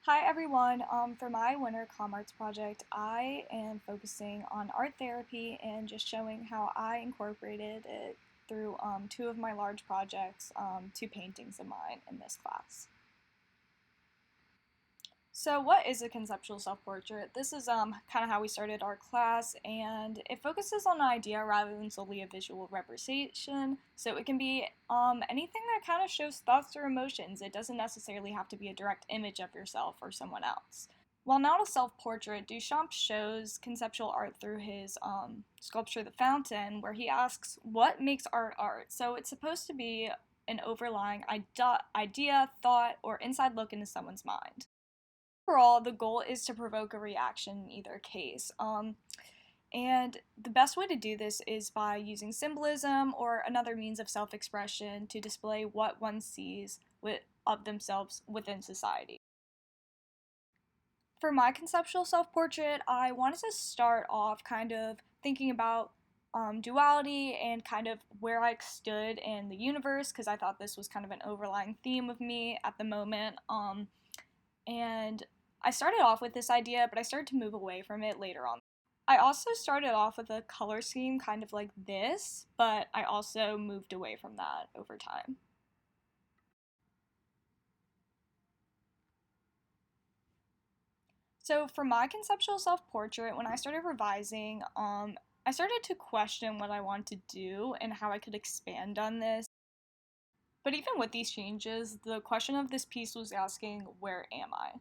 Hi everyone. For my winter Commarts project, I am focusing on art therapy and just showing how I incorporated it through two of my large projects, two paintings of mine in this class. So what is a conceptual self-portrait? This is kind of how we started our class, and it focuses on an idea rather than solely a visual representation. So it can be anything that kind of shows thoughts or emotions. It doesn't necessarily have to be a direct image of yourself or someone else. While not a self-portrait, Duchamp shows conceptual art through his sculpture The Fountain, where he asks, what makes art art? So it's supposed to be an overlying idea, thought, or inside look into someone's mind. Overall, the goal is to provoke a reaction in either case. And the best way to do this is by using symbolism or another means of self expression to display what one sees of themselves within society. For my conceptual self portrait, I wanted to start off kind of thinking about duality and kind of where I stood in the universe because I thought this was kind of an overlying theme of me at the moment. And I started off with this idea, but I started to move away from it later on. I also started off with a color scheme kind of like this, but I also moved away from that over time. So for my conceptual self-portrait, when I started revising, I started to question what I wanted to do and how I could expand on this. But even with these changes, the question of this piece was asking, where am I?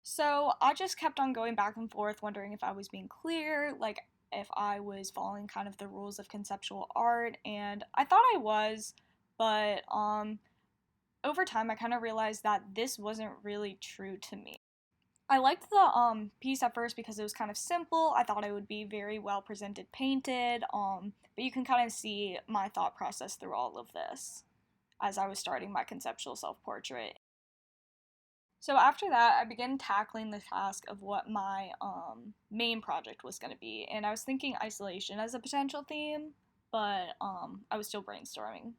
So I just kept on going back and forth, wondering if I was being clear, like if I was following kind of the rules of conceptual art, and I thought I was, but over time I kind of realized that this wasn't really true to me. I liked the piece at first because it was kind of simple. I thought it would be very well presented painted, but you can kind of see my thought process through all of this as I was starting my conceptual self-portrait. So after that, I began tackling the task of what my main project was going to be, and I was thinking isolation as a potential theme, but I was still brainstorming.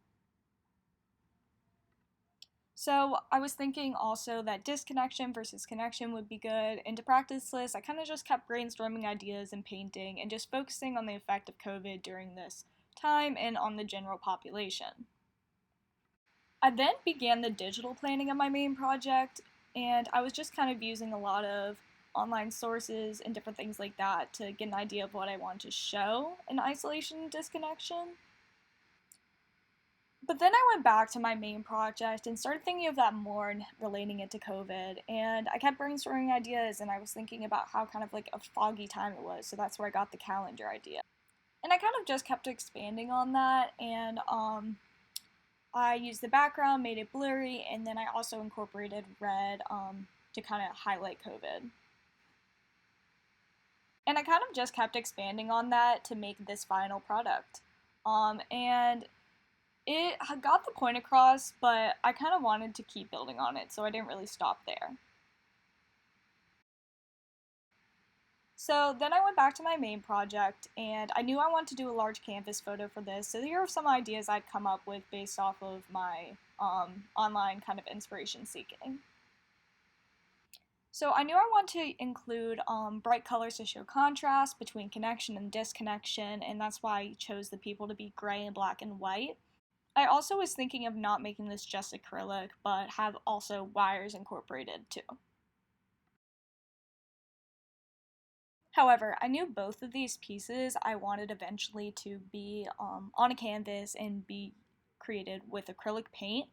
So I was thinking also that disconnection versus connection would be good, and to practice this, I kind of just kept brainstorming ideas and painting, and just focusing on the effect of COVID during this time and on the general population. I then began the digital planning of my main project, and I was just kind of using a lot of online sources and different things like that to get an idea of what I wanted to show in isolation and disconnection. But then I went back to my main project and started thinking of that more and relating it to COVID. And I kept brainstorming ideas, and I was thinking about how kind of like a foggy time it was. So that's where I got the calendar idea. And I kind of just kept expanding on that. And I used the background, made it blurry, and then I also incorporated red to kind of highlight COVID. And I kind of just kept expanding on that to make this final product. And it got the point across, but I kind of wanted to keep building on it, so I didn't really stop there. So then I went back to my main project, and I knew I wanted to do a large canvas photo for this, so here are some ideas I'd come up with based off of my online kind of inspiration seeking. So I knew I wanted to include bright colors to show contrast between connection and disconnection, and that's why I chose the people to be gray and black and white. I also was thinking of not making this just acrylic, but have also wires incorporated too. However, I knew both of these pieces I wanted eventually to be on a canvas and be created with acrylic paint.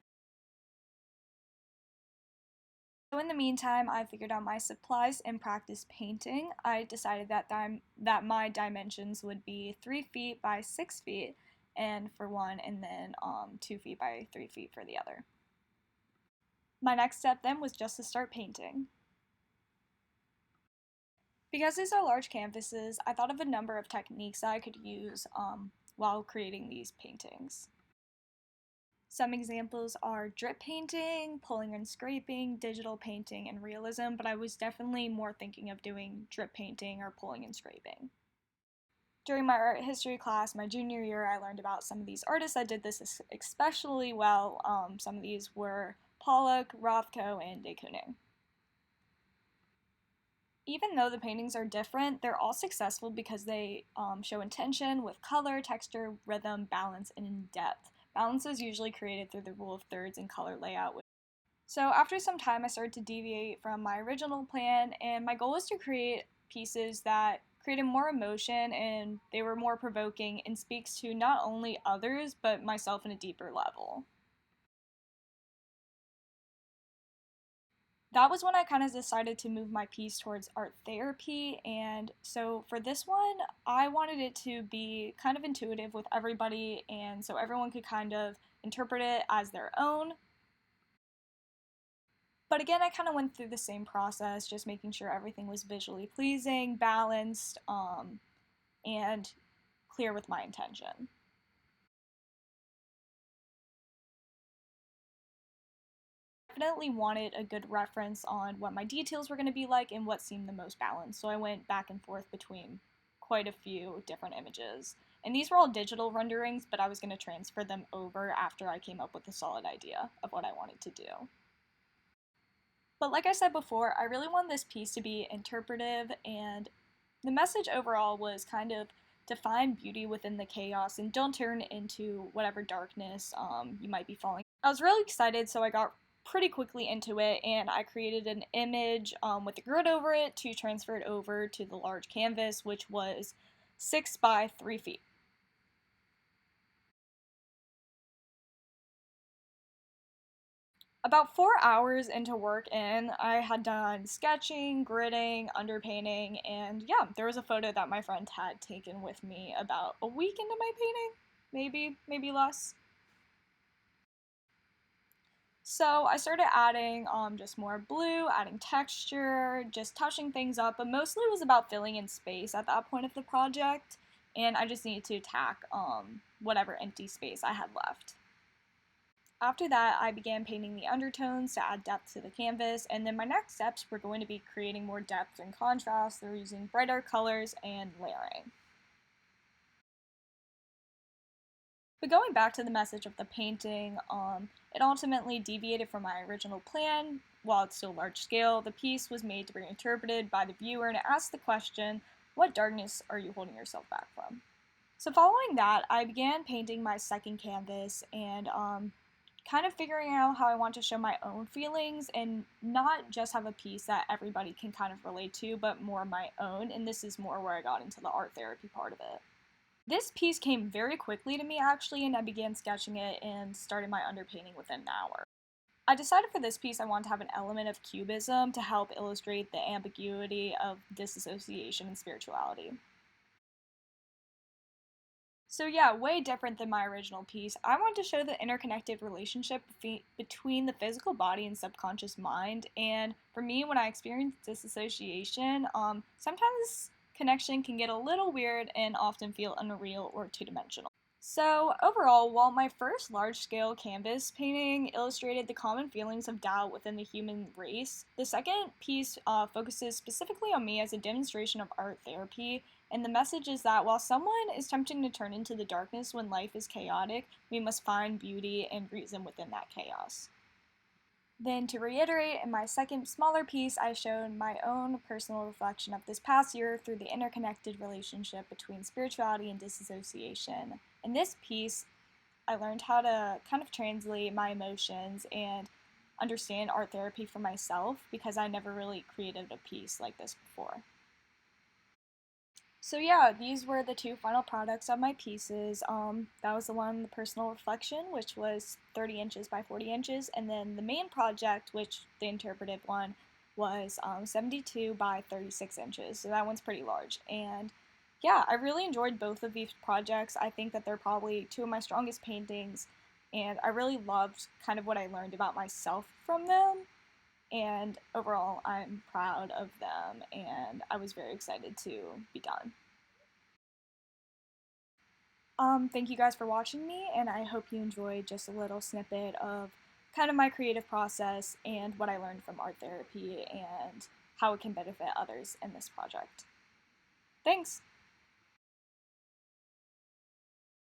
So in the meantime, I figured out my supplies and practiced painting. I decided that my dimensions would be 3 feet by 6 feet, and for one, and then 2 feet by 3 feet for the other. My next step then was just to start painting. Because these are large canvases, I thought of a number of techniques that I could use while creating these paintings. Some examples are drip painting, pulling and scraping, digital painting, and realism, but I was definitely more thinking of doing drip painting or pulling and scraping. During my art history class, my junior year, I learned about some of these artists that did this especially well. Some of these were Pollock, Rothko, and de Kooning. Even though the paintings are different, they're all successful because they show intention with color, texture, rhythm, balance, and in depth. Balance is usually created through the rule of thirds and color layout. So after some time, I started to deviate from my original plan, and my goal was to create pieces that created more emotion and they were more provoking and speaks to not only others but myself in a deeper level. That was when I kind of decided to move my piece towards art therapy. And so for this one, I wanted it to be kind of intuitive with everybody, and so everyone could kind of interpret it as their own. But again, I kind of went through the same process, just making sure everything was visually pleasing, balanced, and clear with my intention. Definitely wanted a good reference on what my details were going to be like and what seemed the most balanced. So I went back and forth between quite a few different images. And these were all digital renderings, but I was going to transfer them over after I came up with a solid idea of what I wanted to do. But like I said before, I really wanted this piece to be interpretive, and the message overall was kind of to find beauty within the chaos and don't turn into whatever darkness you might be falling. I was really excited, so I got pretty quickly into it, and I created an image with a grid over it to transfer it over to the large canvas, which was 6 by 3 feet. About 4 hours into work in, I had done sketching, gridding, underpainting, and yeah, there was a photo that my friend had taken with me about a week into my painting, maybe less. So I started adding just more blue, adding texture, just touching things up, but mostly it was about filling in space at that point of the project, and I just needed to tack whatever empty space I had left. After that, I began painting the undertones to add depth to the canvas, and then my next steps were going to be creating more depth and contrast through using brighter colors and layering. But going back to the message of the painting, it ultimately deviated from my original plan. While it's still large scale, the piece was made to be interpreted by the viewer and it asked the question, what darkness are you holding yourself back from? So following that, I began painting my second canvas and kind of figuring out how I want to show my own feelings and not just have a piece that everybody can kind of relate to, but more my own. And this is more where I got into the art therapy part of it. This piece came very quickly to me actually, and I began sketching it and started my underpainting within an hour. I decided for this piece I wanted to have an element of cubism to help illustrate the ambiguity of disassociation and spirituality. So yeah, way different than my original piece. I wanted to show the interconnected relationship between the physical body and subconscious mind. And for me, when I experience disassociation, sometimes this connection can get a little weird and often feel unreal or two-dimensional. So, overall, while my first large scale canvas painting illustrated the common feelings of doubt within the human race, the second piece focuses specifically on me as a demonstration of art therapy. And the message is that while someone is tempting to turn into the darkness when life is chaotic, we must find beauty and reason within that chaos. Then, to reiterate, in my second smaller piece, I showed my own personal reflection of this past year through the interconnected relationship between spirituality and disassociation. In this piece, I learned how to kind of translate my emotions and understand art therapy for myself because I never really created a piece like this before. So yeah, these were the two final products of my pieces. That was the one, the personal reflection, which was 30 inches by 40 inches, and then the main project, which the interpretive one, was 72 by 36 inches. So that one's pretty large. And yeah, I really enjoyed both of these projects. I think that they're probably two of my strongest paintings, and I really loved kind of what I learned about myself from them. And overall, I'm proud of them, and I was very excited to be done. Thank you guys for watching me, and I hope you enjoyed just a little snippet of kind of my creative process and what I learned from art therapy and how it can benefit others in this project. Thanks!